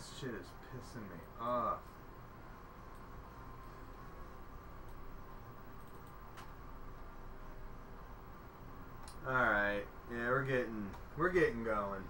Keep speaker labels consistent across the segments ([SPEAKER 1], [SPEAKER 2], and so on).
[SPEAKER 1] This shit is pissing me off. Alright. Yeah, we're getting going.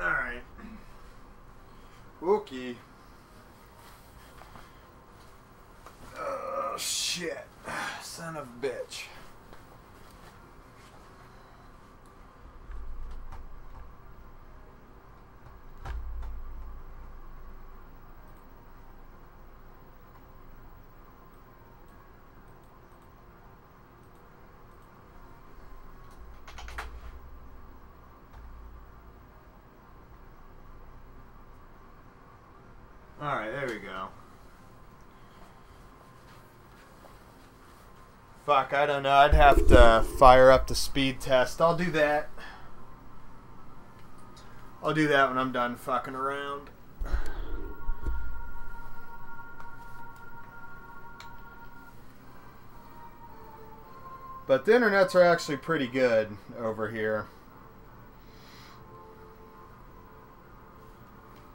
[SPEAKER 1] Alright. Okay. Oh, shit. Son of a bitch. Alright, there we go. Fuck, I don't know. I'd have to fire up the speed test. I'll do that. I'll do that when I'm done fucking around. But the internets are actually pretty good over here.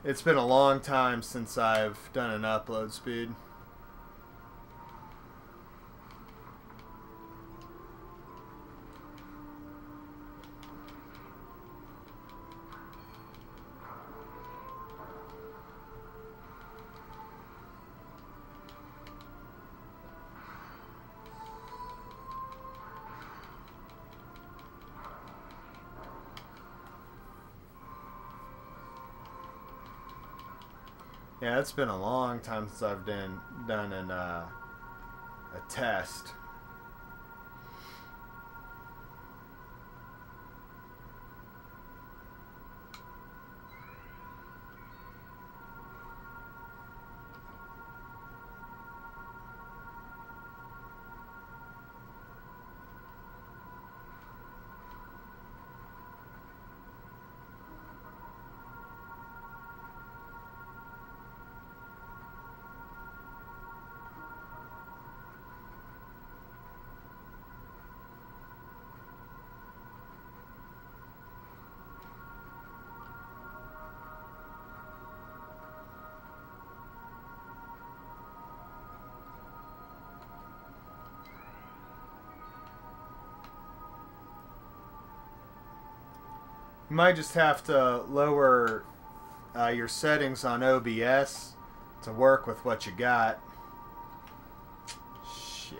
[SPEAKER 1] It's been a long time since I've done an upload speed. Yeah, it's been a long time since I've done a test. You might just have to lower your settings on OBS to work with what you got. Shit.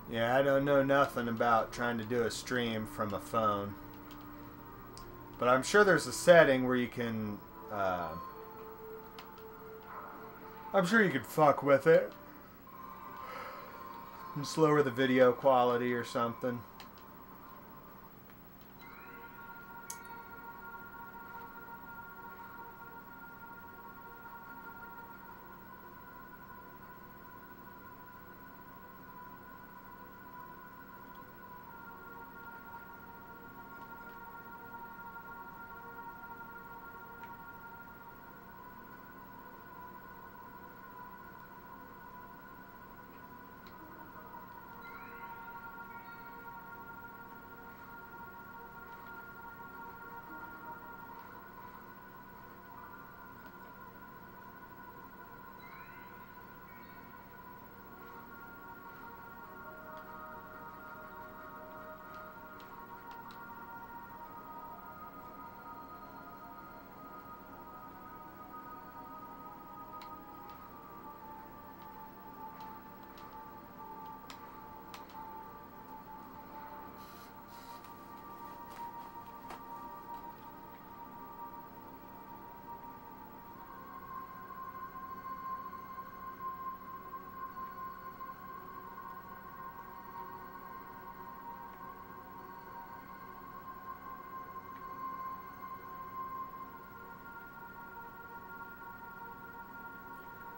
[SPEAKER 1] Yeah, I don't know nothing about trying to do a stream from a phone. But I'm sure there's a setting where you can... I'm sure you could fuck with it. Just lower the video quality or something.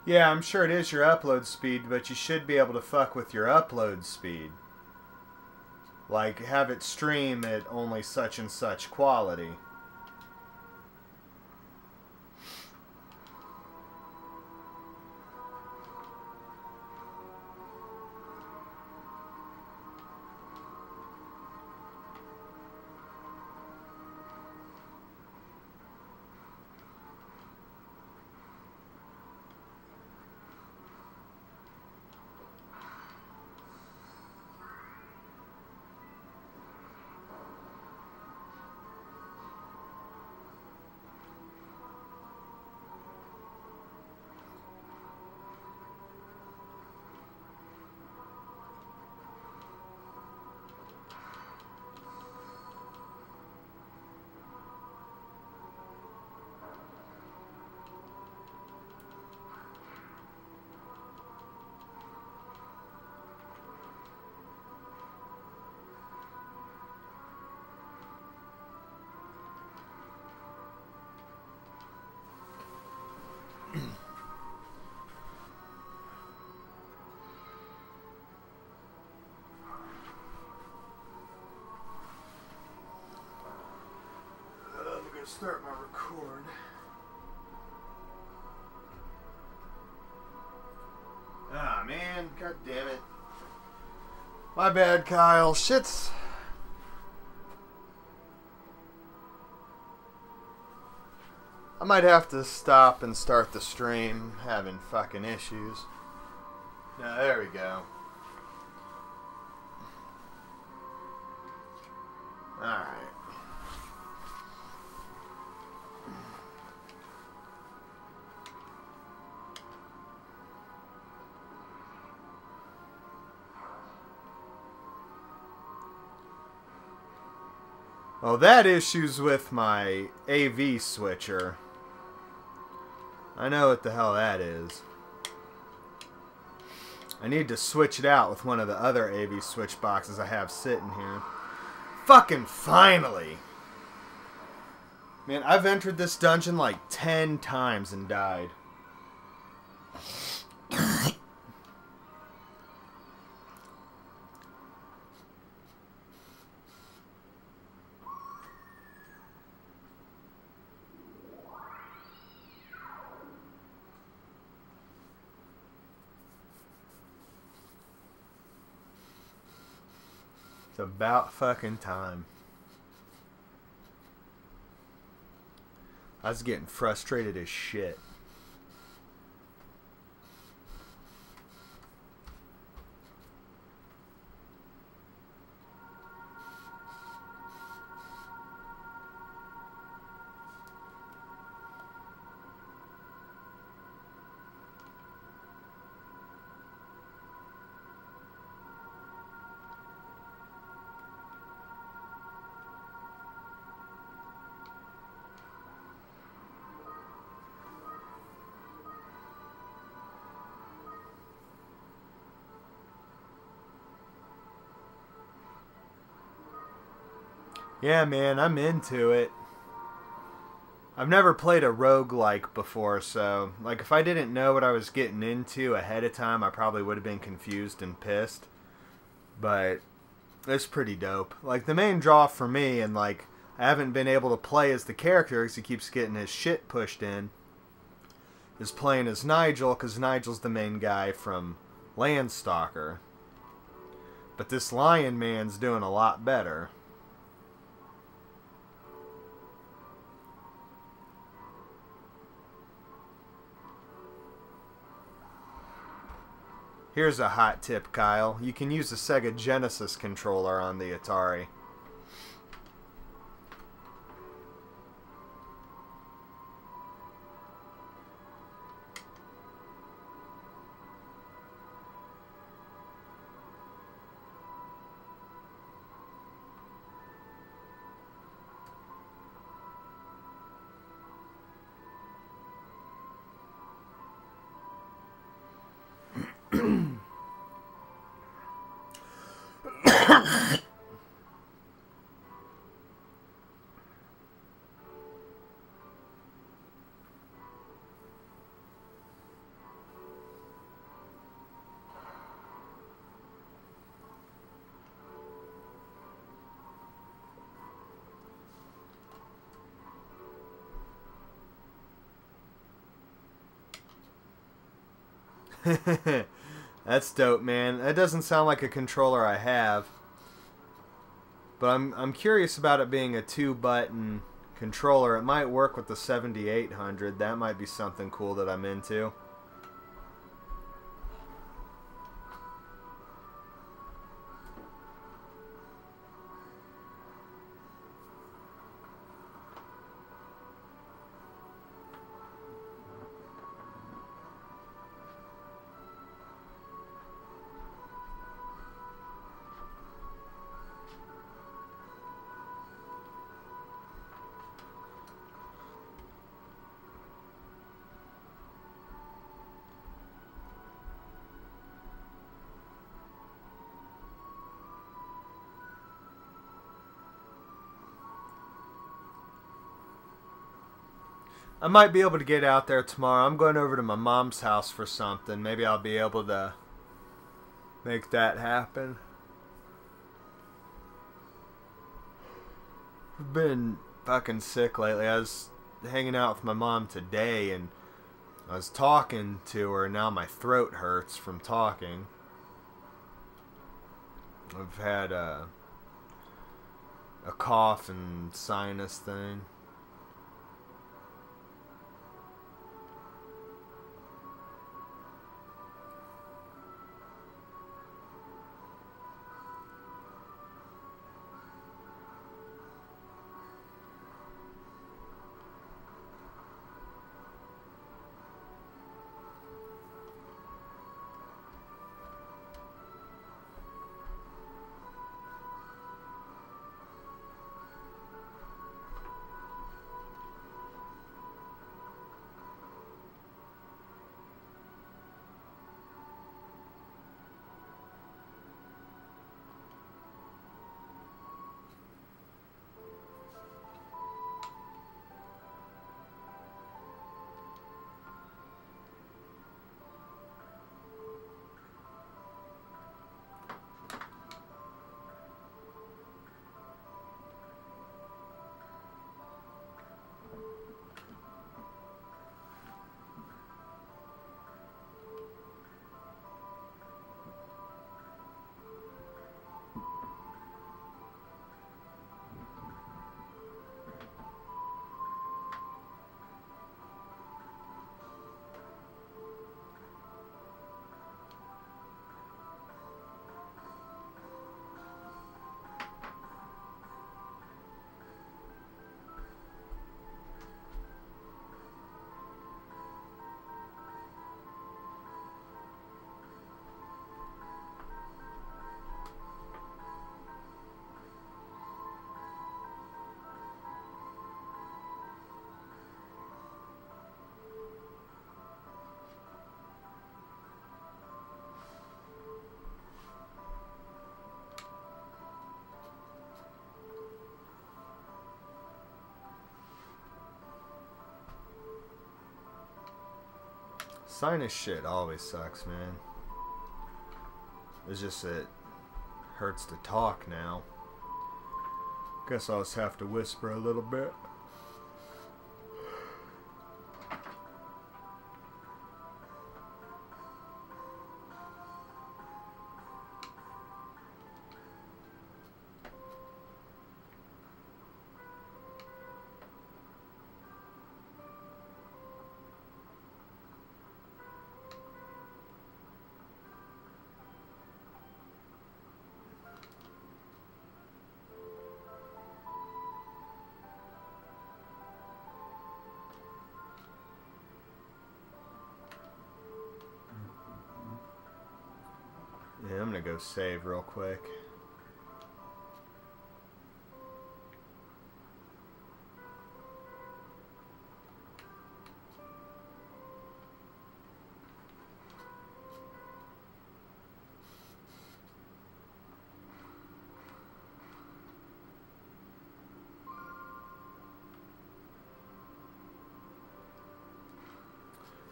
[SPEAKER 1] Yeah, I'm sure it is your upload speed, but you should be able to fuck with your upload speed. Like, have it stream at only such and such quality. Start my record. Ah, man. God damn it. My bad, Kyle. Shit's... I might have to stop and start the stream. Having fucking issues. No, there we go. Alright. Oh, that issue's with my AV switcher. I know what the hell that is. I need to switch it out with one of the other AV switch boxes I have sitting here. Fucking finally! Man, I've entered this dungeon like 10 times and died. It's about fucking time. I was getting frustrated as shit. Yeah, man, I'm into it. I've never played a roguelike before, so like if I didn't know what I was getting into ahead of time, I probably would have been confused and pissed. But it's pretty dope. Like the main draw for me, and like I haven't been able to play as the character because he keeps getting his shit pushed in, is playing as Nigel because Nigel's the main guy from Landstalker. But this Lion Man's doing a lot better. Here's a hot tip, Kyle. You can use a Sega Genesis controller on the Atari. That's dope, man. That doesn't sound like a controller I have. But I'm curious about it being a 2-button controller. It might work with the 7800. That might be something cool that I'm into. I might be able to get out there tomorrow. I'm going over to my mom's house for something. Maybe I'll be able to make that happen. I've been fucking sick lately. I was hanging out with my mom today and I was talking to her and now my throat hurts from talking. I've had a cough and sinus thing. Sinus shit always sucks, man. It's just it hurts to talk now. Guess I'll just have to whisper a little bit. Yeah, I'm gonna go save real quick.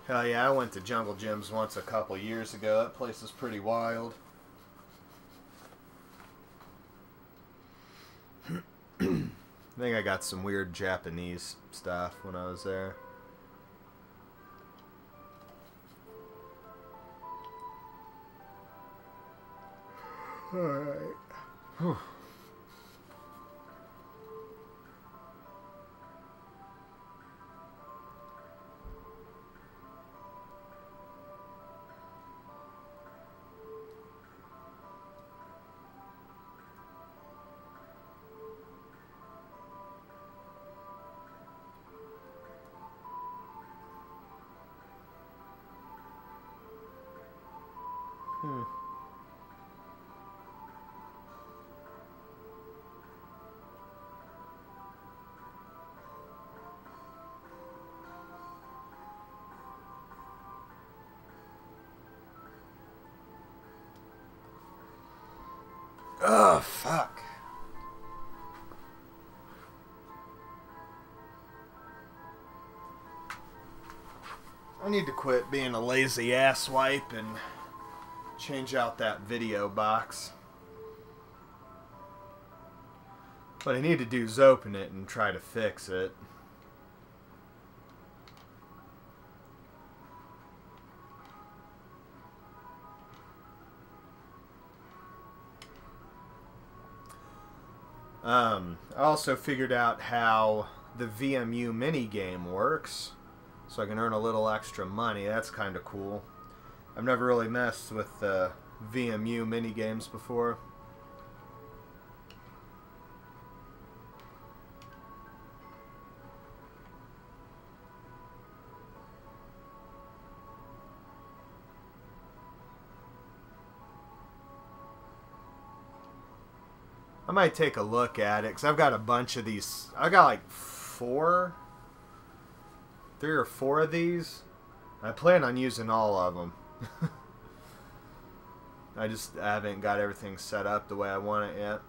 [SPEAKER 1] Hell yeah, I went to Jungle Gyms once a couple years ago. That place is pretty wild. I think I got some weird Japanese stuff when I was there. Alright. Whew. Oh, fuck. I need to quit being a lazy asswipe and change out that video box. What I need to do is open it and try to fix it. I also figured out how the VMU minigame works, so I can earn a little extra money. That's kind of cool. I've never really messed with VMU minigames before. I might take a look at it, because I've got a bunch of these. I got like 3 or 4 of these. I plan on using all of them. I haven't got everything set up the way I want it yet.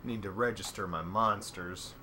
[SPEAKER 1] Need to register my monsters.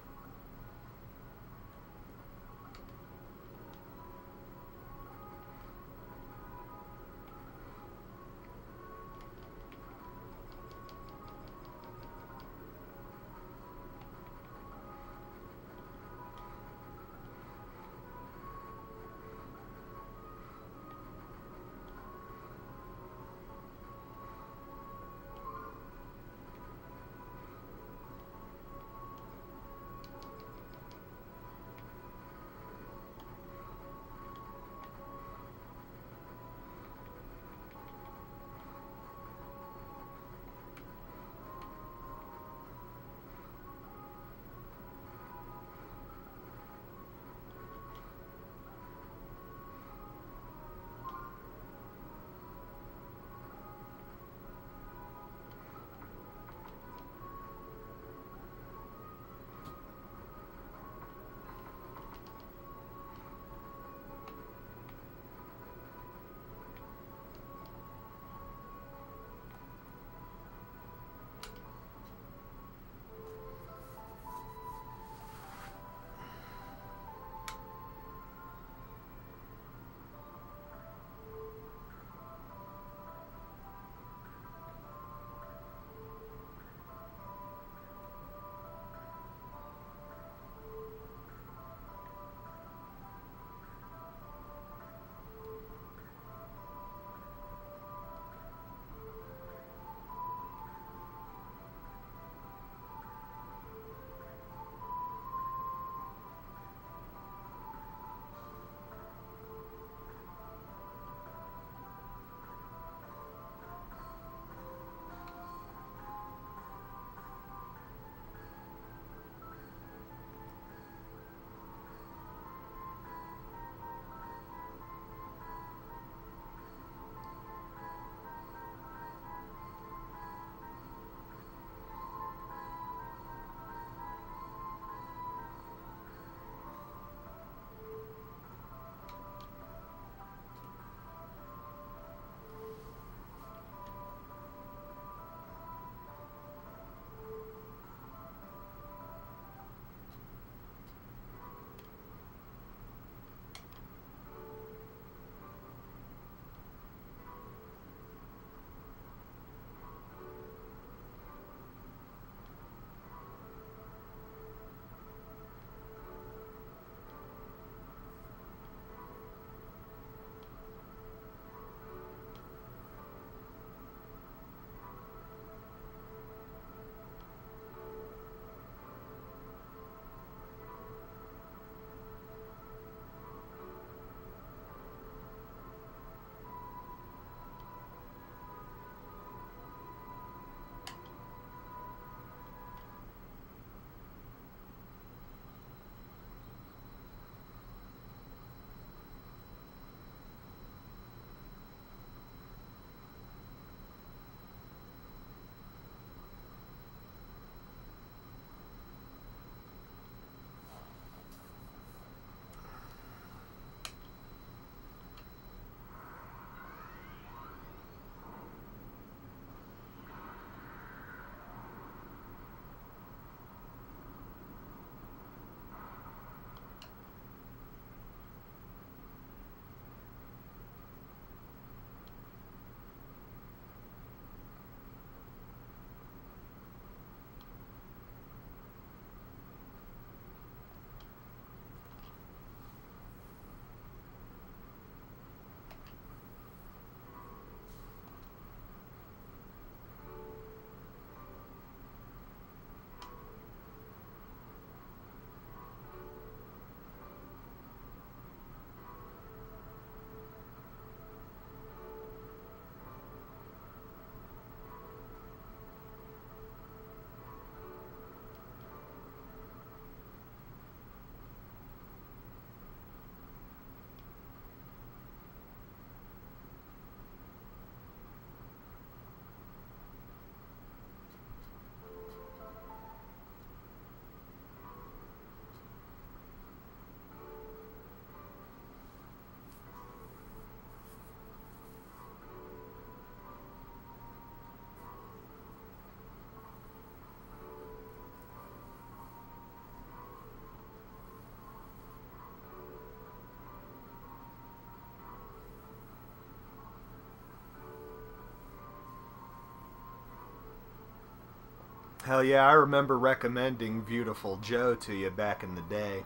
[SPEAKER 1] Hell yeah, I remember recommending Beautiful Joe to you back in the day.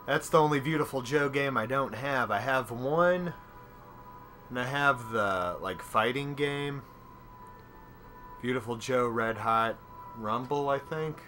[SPEAKER 1] That's the only Beautiful Joe game I don't have. I have one, and I have the, like, fighting game. Beautiful Joe Red Hot Rumble, I think.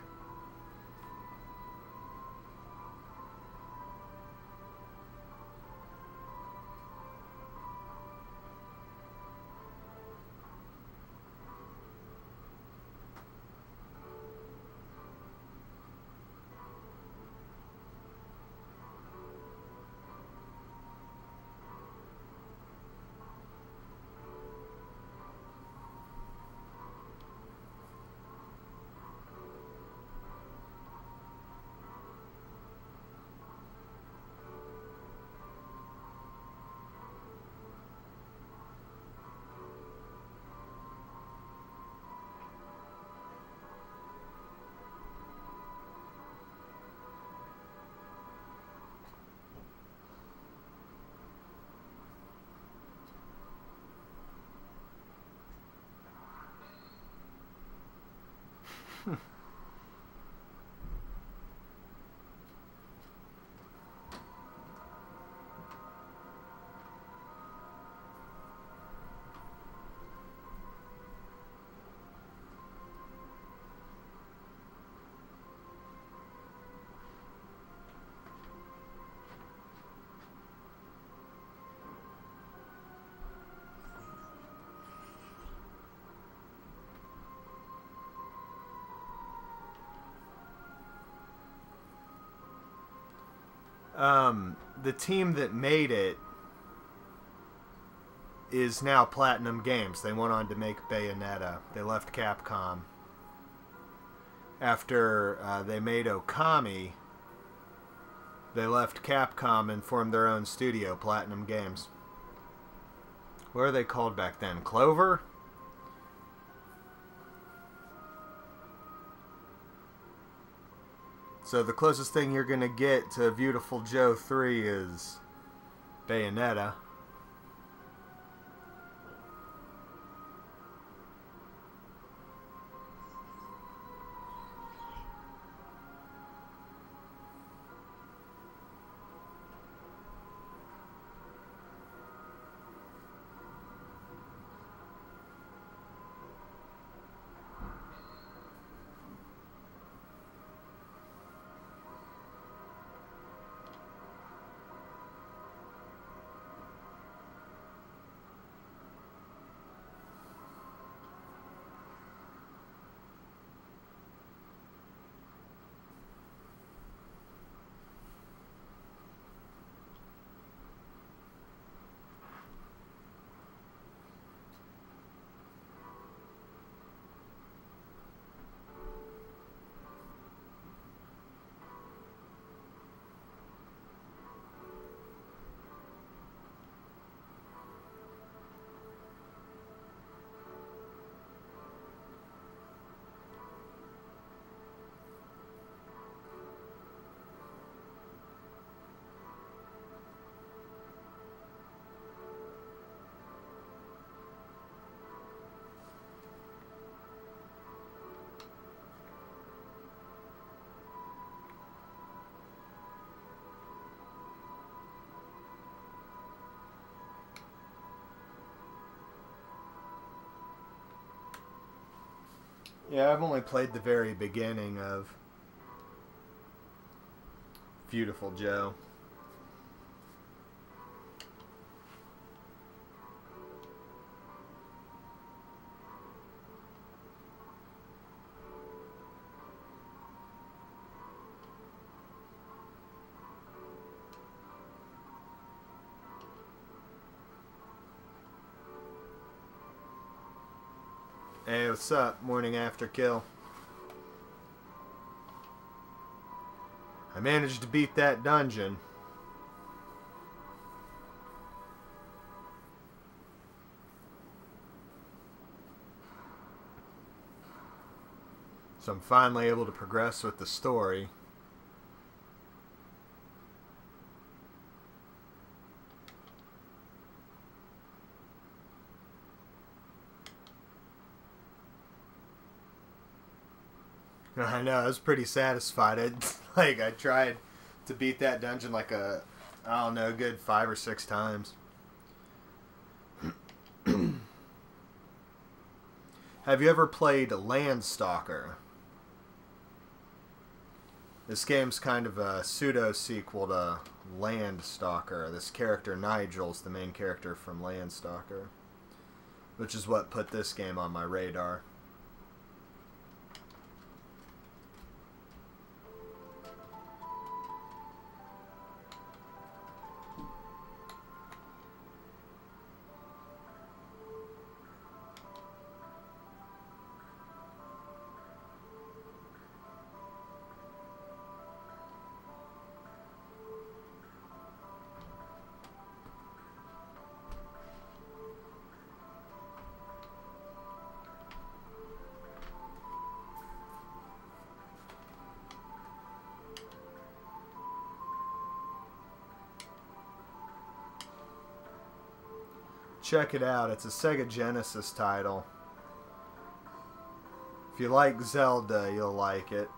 [SPEAKER 1] The team that made it is now Platinum Games. They went on to make Bayonetta. They left Capcom after they made Okami. They left Capcom and formed their own studio, Platinum Games. What are they called back then? Clover? So the closest thing you're going to get to Beautiful Joe 3 is Bayonetta. Yeah, I've only played the very beginning of Beautiful Joe. Hey, what's up? Morning after kill. I managed to beat that dungeon. So I'm finally able to progress with the story. I know, I was pretty satisfied. I tried to beat that dungeon like I don't know, good 5 or 6 times. Have you ever played Landstalker? This game's kind of a pseudo-sequel to Landstalker. This character, Nigel's the main character from Landstalker, which is what put this game on my radar. Check it out. It's a Sega Genesis title. If you like Zelda, you'll like it.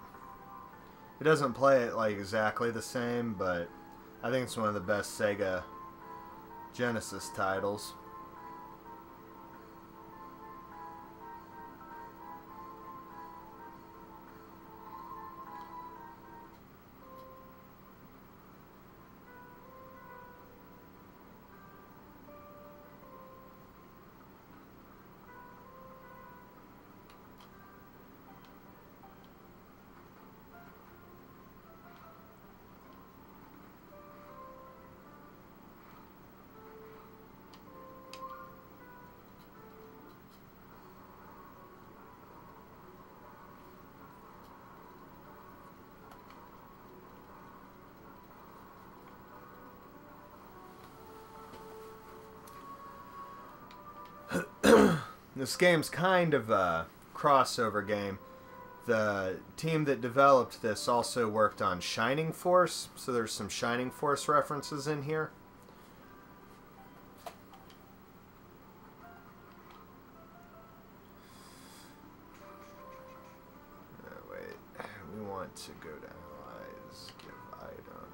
[SPEAKER 1] It doesn't play it like exactly the same, but I think it's one of the best Sega Genesis titles. This game's kind of a crossover game. The team that developed this also worked on Shining Force, so there's some Shining Force references in here. Wait, we want to go to allies, give item.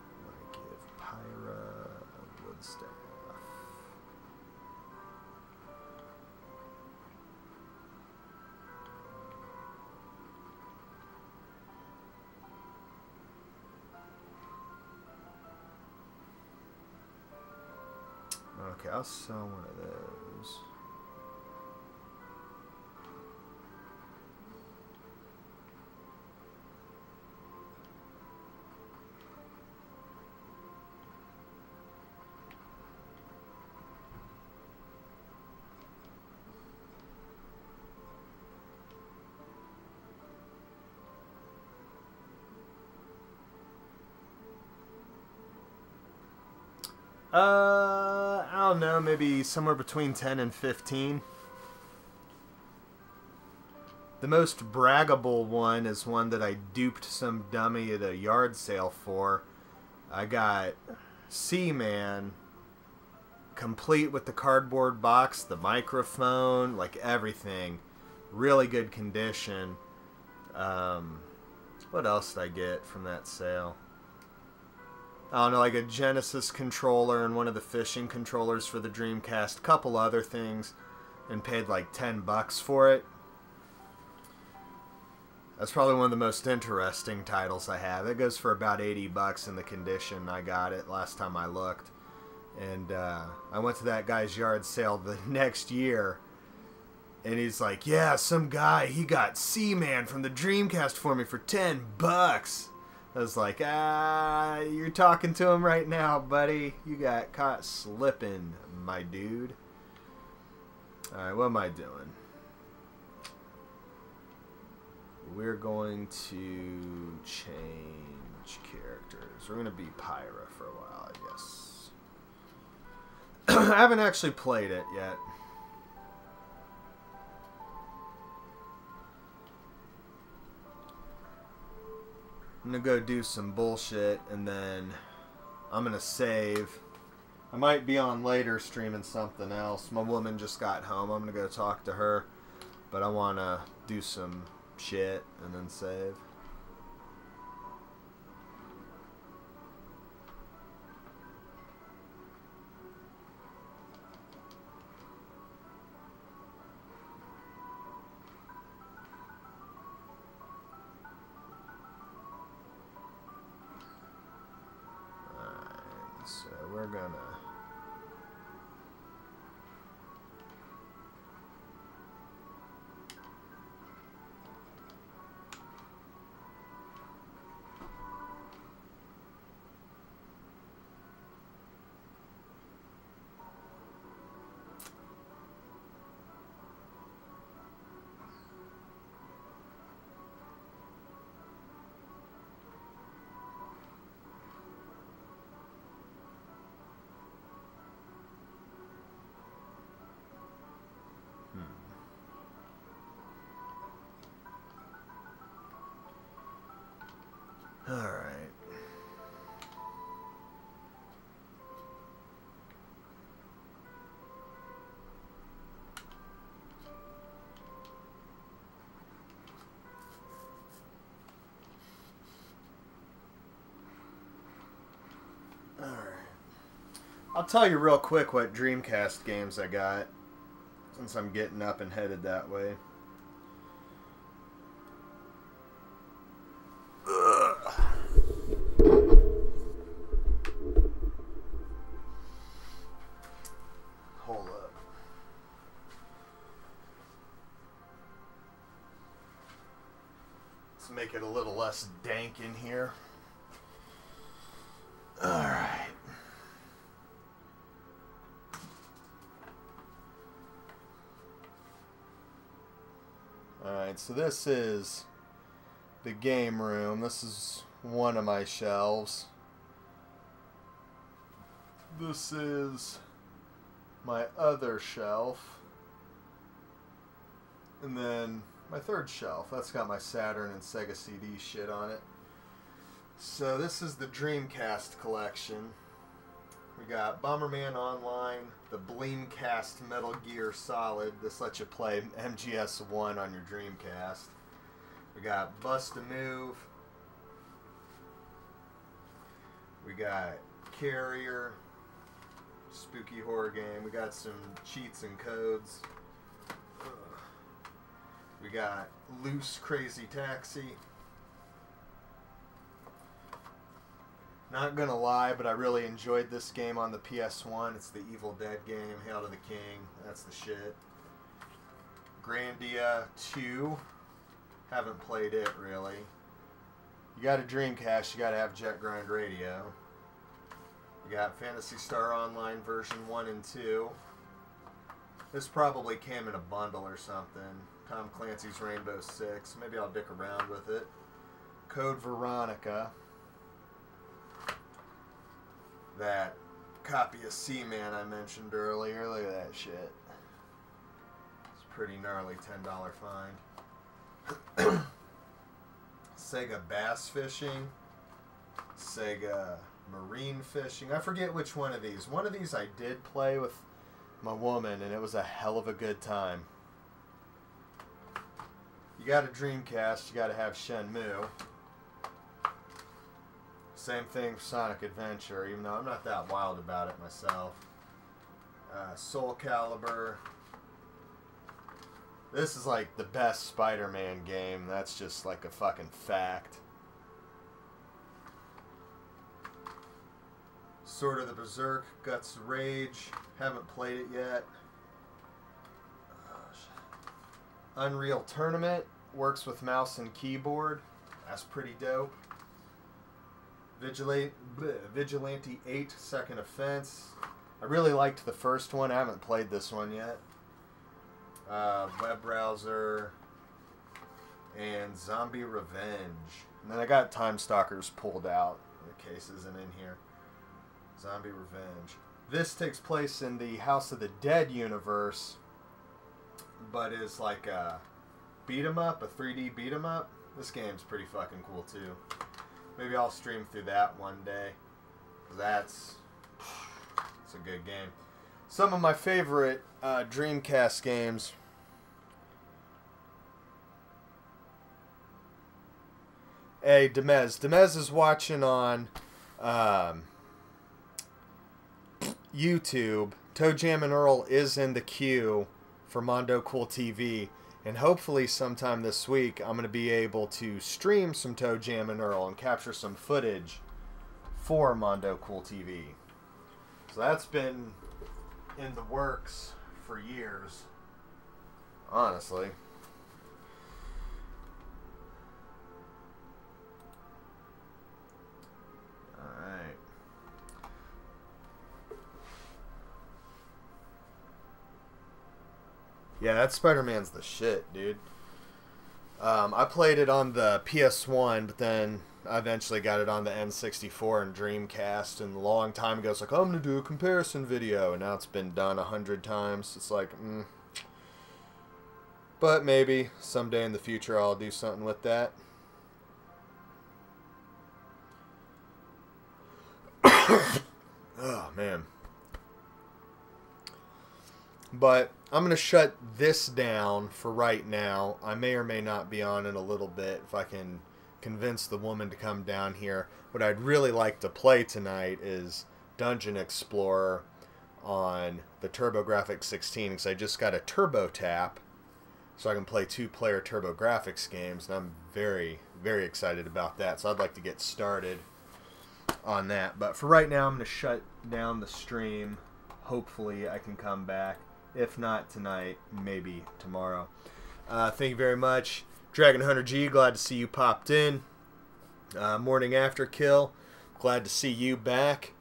[SPEAKER 1] I want to give Pyra a wood staff. Okay, I'll sell one of those. I don't know, maybe somewhere between 10 and 15. The most braggable one is one that I duped some dummy at a yard sale for. I got Seaman complete with the cardboard box, the microphone, like everything. Really good condition. What else did I get from that sale? I don't know, like a Genesis controller and one of the fishing controllers for the Dreamcast, a couple other things, and paid like $10 for it. That's probably one of the most interesting titles I have. It goes for about $80 in the condition I got it last time I looked. And I went to that guy's yard sale the next year, and he's like, yeah, some guy, he got Seaman from the Dreamcast for me for $10. I was like, you're talking to him right now, buddy. You got caught slipping, my dude. Alright, what am I doing? We're going to change characters. We're going to be Pyra for a while, I guess. I haven't actually played it yet. I'm gonna go do some bullshit, and then I'm gonna save. I might be on later streaming something else. My woman just got home. I'm gonna go talk to her, but I wanna do some shit and then save. Alright, so we're gonna... Alright. Alright. I'll tell you real quick what Dreamcast games I got, since I'm getting up and headed that way. Make it a little less dank in here. Alright. Alright, so this is the game room. This is one of my shelves. This is my other shelf. And then my third shelf. That's got my Saturn and Sega CD shit on it. So this is the Dreamcast collection. We got Bomberman Online, the Bleemcast Metal Gear Solid. This lets you play MGS1 on your Dreamcast. We got Bust a Move. We got Carrier, spooky horror game. We got some cheats and codes. We got Loose Crazy Taxi. Not gonna lie, but I really enjoyed this game on the PS1. It's the Evil Dead game, Hail to the King. That's the shit. Grandia 2. Haven't played it, really. You got a Dreamcast, you gotta have Jet Grind Radio. You got Phantasy Star Online version 1 and 2. This probably came in a bundle or something. Tom Clancy's Rainbow Six. Maybe I'll dick around with it. Code Veronica. That copy of Seaman I mentioned earlier. Look at that shit. It's a pretty gnarly $10 find. Sega Bass Fishing. Sega Marine Fishing. I forget which one of these. One of these I did play with my woman, and it was a hell of a good time. You got a Dreamcast, you got to have Shenmue. Same thing for Sonic Adventure, even though I'm not that wild about it myself. Soul Calibur. This is like the best Spider-Man game. That's just like a fucking fact. Sword of the Berserk, Guts Rage. Haven't played it yet. Unreal Tournament. Works with mouse and keyboard. That's pretty dope. Vigilante 8, Second Offense. I really liked the first one. I haven't played this one yet. Web Browser. And Zombie Revenge. And then I got Time Stalkers pulled out. The case isn't in here. Zombie Revenge. This takes place in the House of the Dead universe, but is like a beat 'em up, a 3D beat 'em up. This game's pretty fucking cool too. Maybe I'll stream through that one day. It's a good game. Some of my favorite Dreamcast games. Hey, Demez. Demez is watching on YouTube. Toe Jam and Earl is in the queue for Mondo Cool TV. And hopefully sometime this week, I'm going to be able to stream some Toe Jam and Earl and capture some footage for Mondo Cool TV. So that's been in the works for years, honestly. Alright. Yeah, that Spider-Man's the shit, dude. I played it on the PS1, but then I eventually got it on the N64 and Dreamcast, and a long time ago, it's like, oh, I'm going to do a comparison video, and now it's been done 100 times. It's like, But maybe someday in the future I'll do something with that. Oh, man. But I'm going to shut this down for right now. I may or may not be on in a little bit if I can convince the woman to come down here. What I'd really like to play tonight is Dungeon Explorer on the TurboGrafx 16 because I just got a Turbo Tap so I can play 2-player TurboGrafx games, and I'm very, very excited about that. So I'd like to get started on that. But for right now, I'm going to shut down the stream. Hopefully I can come back. If not tonight, maybe tomorrow. Thank you very much. Dragon Hunter G, glad to see you popped in. Morning After Kill, glad to see you back.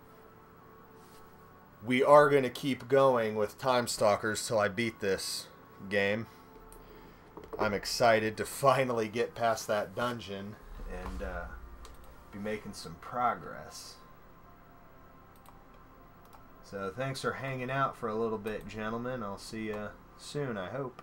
[SPEAKER 1] We are going to keep going with Time Stalkers till I beat this game. I'm excited to finally get past that dungeon and be making some progress. So thanks for hanging out for a little bit, gentlemen. I'll see you soon, I hope.